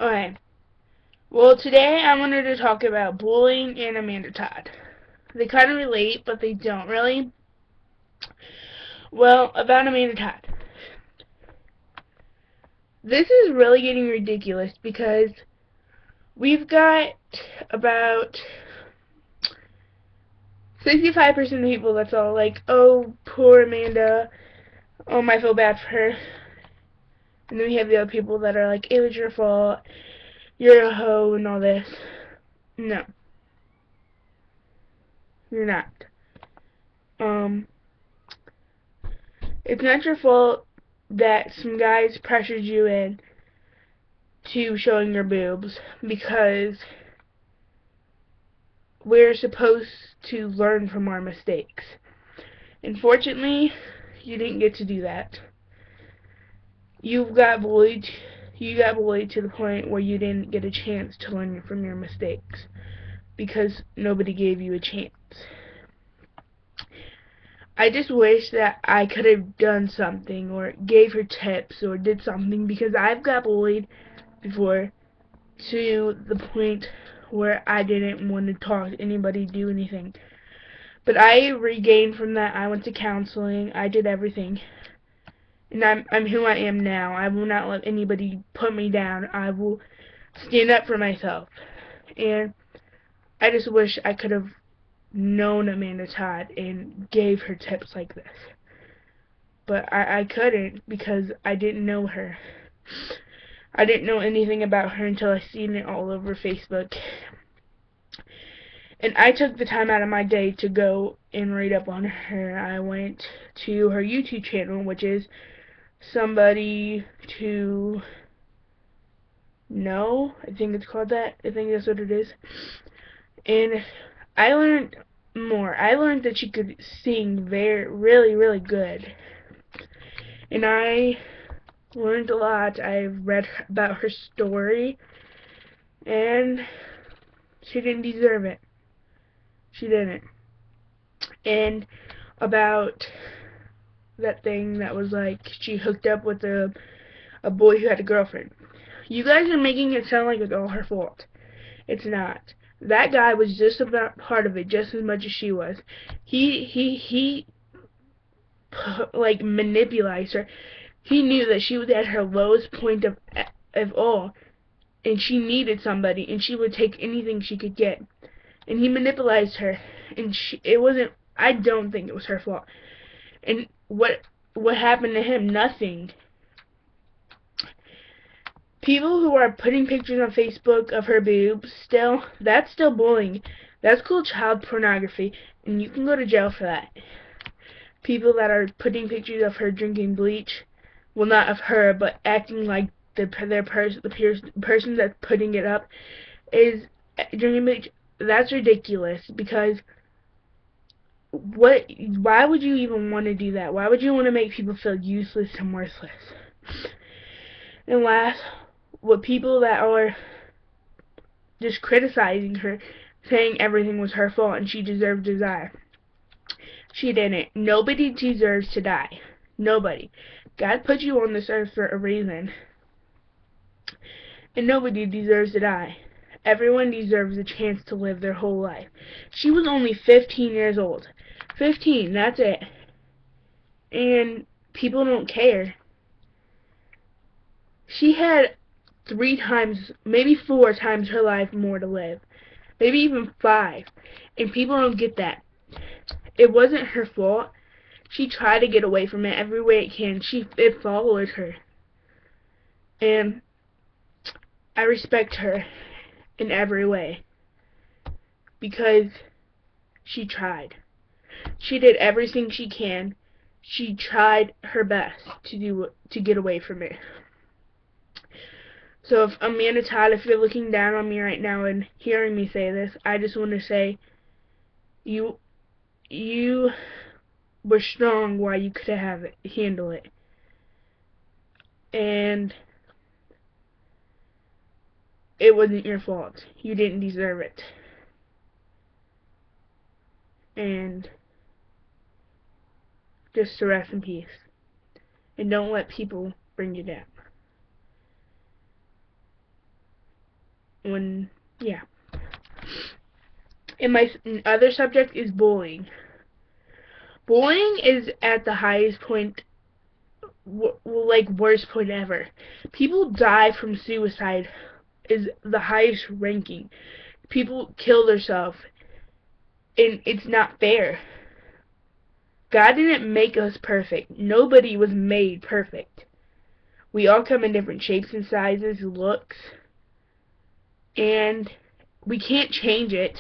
Okay. Well, today I wanted to talk about bullying and Amanda Todd. They kind of relate, but they don't really. Well, about Amanda Todd. This is really getting ridiculous because we've got about 65% of people that's all like, oh, poor Amanda. Oh, I feel bad for her. And then we have the other people that are like, it was your fault. You're a hoe and all this. No, you're not. Um, it's not your fault that some guys pressured you in to showing your boobs because we're supposed to learn from our mistakes. Unfortunately, you didn't get to do that. You got bullied. You got bullied to the point where you didn't get a chance to learn from your mistakes because nobody gave you a chance. I just wish that I could have done something or gave her tips or did something because I've got bullied before to the point where I didn't want to talk to anybody, do anything. But I regained from that. I went to counseling. I did everything. And I'm who I am now. I will not let anybody put me down. I will stand up for myself. And I just wish I could have known Amanda Todd and gave her tips like this. But I couldn't because I didn't know her. I didn't know anything about her until I seen it all over Facebook. And I took the time out of my day to go and read up on her. I went to her YouTube channel, which is Somebody to Know. I think it's called that. I think that's what it is. And I learned more. I learned that she could sing really good. And I learned a lot. I've read about her story, and she didn't deserve it. She didn't. And about that thing that was like she hooked up with a boy who had a girlfriend. You guys are making it sound like it's all her fault. It's not. That guy was just about part of it, just as much as she was. He like manipulated her. He knew that she was at her lowest point of all, and she needed somebody, and she would take anything she could get. And he manipulated her, and it wasn't. I don't think it was her fault. And what happened to him? Nothing. People who are putting pictures on Facebook of her boobs that's still bullying. That's called child pornography, and you can go to jail for that. People that are putting pictures of her drinking bleach, well, not of her, but acting like the person that's putting it up is drinking bleach. That's ridiculous because why would you even want to do that? Why would you want to make people feel useless and worthless? And last, with people that are just criticizing her, saying everything was her fault and she deserved to die. She didn't. Nobody deserves to die. Nobody. God put you on this earth for a reason. And nobody deserves to die. Everyone deserves a chance to live their whole life. She was only 15 years old. 15, that's it. And people don't care. She had 3 times, maybe 4 times her life more to live. Maybe even 5. And people don't get that. It wasn't her fault. She tried to get away from it every way it can. It followed her. And I respect her in every way. Because she tried. She did everything she can. She tried her best to get away from it. So if Amanda Todd, if you're looking down on me right now and hearing me say this, I just want to say you were strong while you could handle it. And it wasn't your fault. You didn't deserve it. And just to rest in peace. And don't let people bring you down. when, yeah. And my other subject is bullying. Bullying is at the highest point, like worst point ever. People die from suicide is the highest ranking. People kill themselves, and it's not fair. God didn't make us perfect. Nobody was made perfect. We all come in different shapes and sizes, looks, and we can't change it.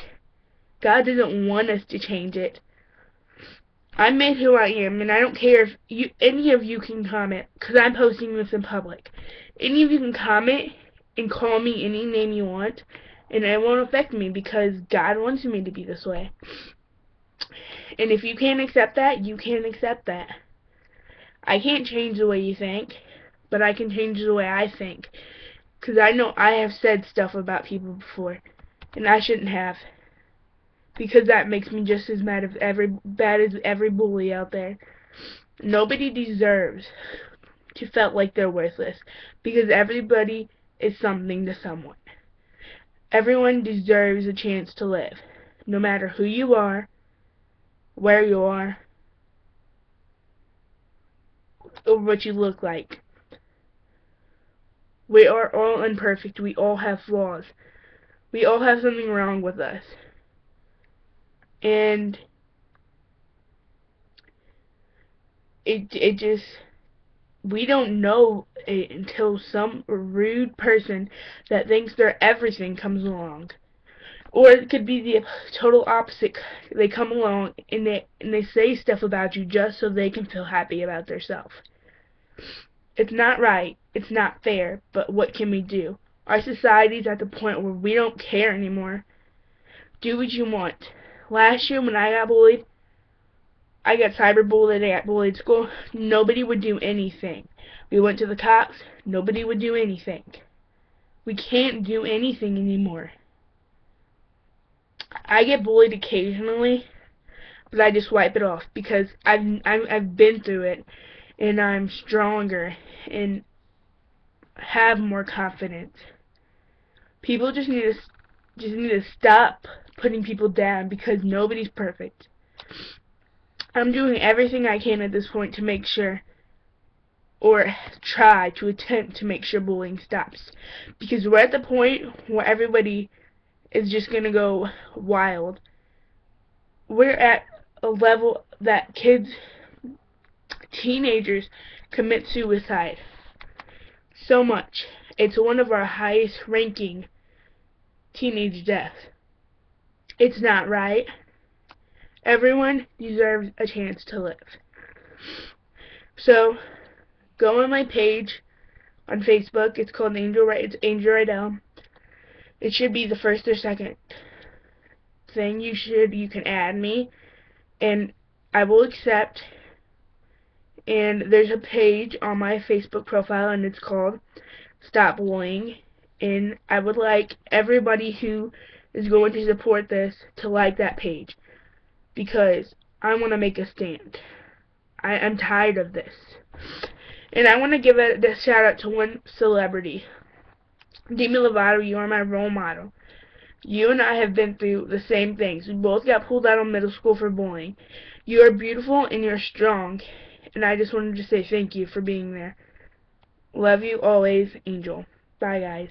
God doesn't want us to change it. I'm made who I am, and I don't care if any of you can comment, because I'm posting this in public. Any of you can comment and call me any name you want, and it won't affect me, because God wants me to be this way. And if you can't accept that, you can't accept that. I can't change the way you think, but I can change the way I think. Because I know I have said stuff about people before, and I shouldn't have. Because that makes me just as bad as every bully out there. Nobody deserves to feel like they're worthless, because everybody is something to someone. Everyone deserves a chance to live, no matter who you are, where you are, or what you look like. We are all imperfect. We all have flaws. We all have something wrong with us. And it just, we don't know it until some rude person that thinks they're everything comes along. Or it could be the total opposite. They come along and they say stuff about you just so they can feel happy about themselves. It's not right. It's not fair. But what can we do? Our society's at the point where we don't care anymore. Do what you want. Last year when I got bullied, I got cyberbullied, I got bullied at school. Nobody would do anything. We went to the cops. Nobody would do anything. We can't do anything anymore. I get bullied occasionally, but I just wipe it off because I've been through it, and I'm stronger and have more confidence. People just need to stop putting people down, because nobody's perfect. I'm doing everything I can at this point to make sure, or try to attempt to make sure bullying stops, because we're at the point where everybody is just gonna go wild. We're at a level that teenagers commit suicide so much. It's one of our highest ranking teenage deaths. It's not right. Everyone deserves a chance to live. So, go on my page on Facebook. It's called Angel Rydell. It should be the first or second thing. You can add me, and I will accept. And there's a page on my Facebook profile, and it's called Stop Bullying. And I would like everybody who is going to support this to like that page, because I want to make a stand. I'm tired of this. And I want to give a shout out to one celebrity. Demi Lovato, you are my role model. You and I have been through the same things. We both got pulled out of middle school for bullying. You are beautiful and you're strong. And I just wanted to say thank you for being there. Love you always, Angel. Bye, guys.